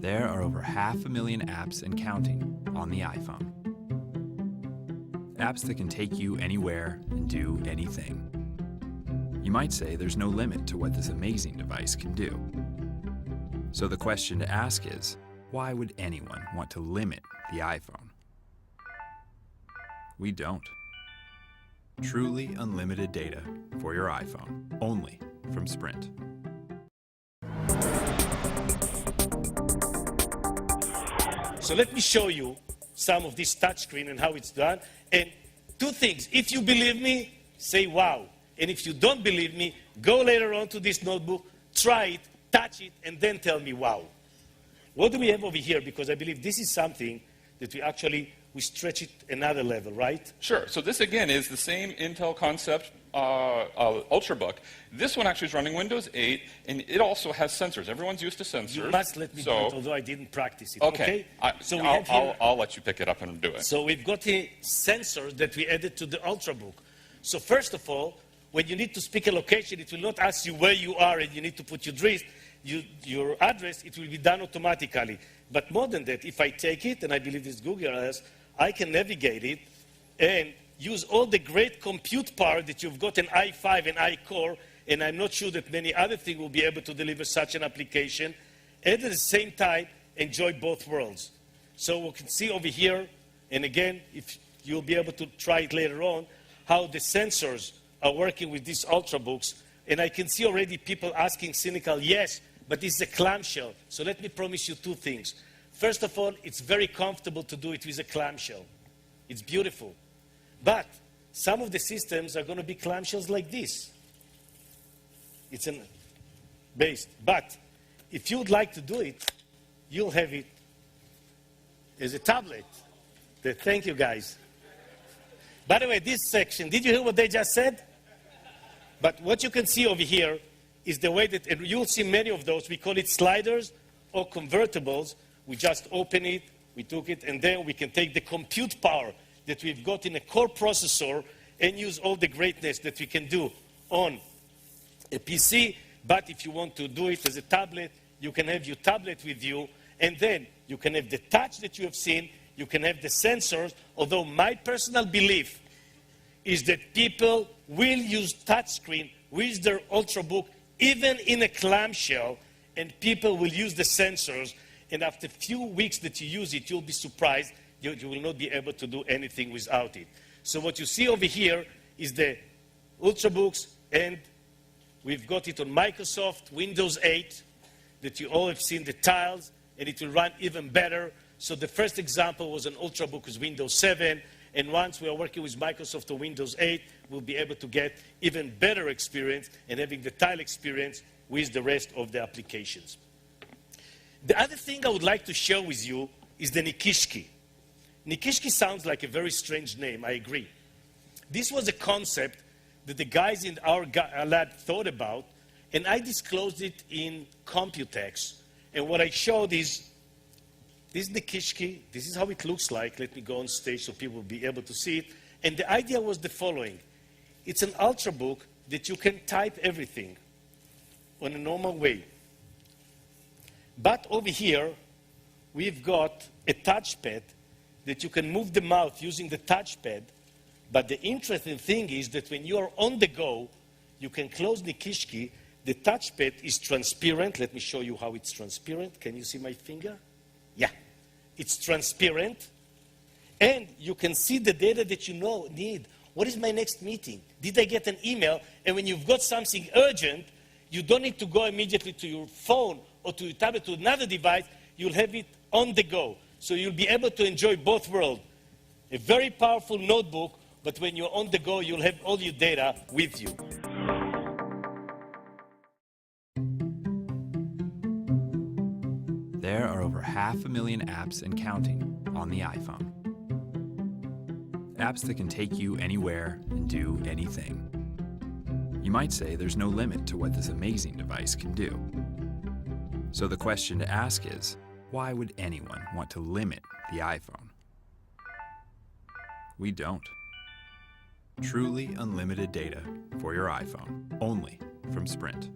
There are over 500,000 apps and counting on the iPhone. Apps that can take you anywhere and do anything. You might say there's no limit to what this amazing device can do. So the question to ask is, why would anyone want to limit the iPhone? We don't. Truly unlimited data for your iPhone, only from Sprint. So let me show you some of this touchscreen and how it's done. And two things. If you believe me, say wow. And if you don't believe me, go later on to this notebook, try it, touch it, and then tell me wow. What do we have over here? Because I believe this is something that we stretch it another level, right? Sure. So this, again, is the same Intel Concept Ultrabook. This one actually is running Windows 8, and it also has sensors. Everyone's used to sensors. You must let me do it, although I didn't practice it. Okay. So I'll let you pick it up and do it. So we've got a sensor that we added to the Ultrabook. So first of all, when you need to speak a location, it will not ask you where you are and you need to put your address, it will be done automatically. But more than that, if I take it, and I believe this Google Earth, I can navigate it and use all the great compute power that you've got in i5 and iCore, and I'm not sure that many other things will be able to deliver such an application, and at the same time, enjoy both worlds. So we can see over here, and again, if you'll be able to try it later on, how the sensors are working with these Ultrabooks, and I can see already people asking cynical, yes, but this is a clamshell. So let me promise you two things. First of all, it's very comfortable to do it with a clamshell. It's beautiful. But some of the systems are going to be clamshells like this. It's based. But if you would like to do it, you'll have it as a tablet. Thank you, guys. By the way, this section, did you hear what they just said? But what you can see over here is the way that, and you'll see many of those, we call it sliders or convertibles. We just open it, we took it, and then we can take the compute power that we've got in a core processor and use all the greatness that we can do on a PC. But if you want to do it as a tablet, you can have your tablet with you, and then you can have the touch that you have seen, you can have the sensors, although my personal belief is that people will use touchscreen with their Ultrabook, even in a clamshell, and people will use the sensors, and after a few weeks that you use it, you'll be surprised you will not be able to do anything without it. So what you see over here is the Ultrabooks, and we've got it on Microsoft Windows 8, that you all have seen the tiles, and it will run even better. So the first example was an Ultrabook with Windows 7, and once we are working with Microsoft or Windows 8, we'll be able to get even better experience and having the tile experience with the rest of the applications. The other thing I would like to share with you is the Nikishki. Nikishki sounds like a very strange name, I agree. This was a concept that the guys in our lab thought about, and I disclosed it in Computex. And what I showed is this Nikishki. This is how it looks like. Let me go on stage so people will be able to see it. And the idea was the following. It's an Ultrabook that you can type everything on a normal way. But over here, we've got a touchpad that you can move the mouse using the touchpad. But the interesting thing is that when you are on the go, you can close Nikishki. The touchpad is transparent. Let me show you how it's transparent. Can you see my finger? Yeah. It's transparent. And you can see the data that you need. What is my next meeting? Did I get an email? And when you've got something urgent, you don't need to go immediately to your phone or to your tablet, to another device. You'll have it on the go. So you'll be able to enjoy both worlds. A very powerful notebook, but when you're on the go, you'll have all your data with you. There are over 500,000 apps and counting on the iPhone. Apps that can take you anywhere and do anything. You might say there's no limit to what this amazing device can do. So the question to ask is, why would anyone want to limit the iPhone? We don't. Truly unlimited data for your iPhone, only from Sprint.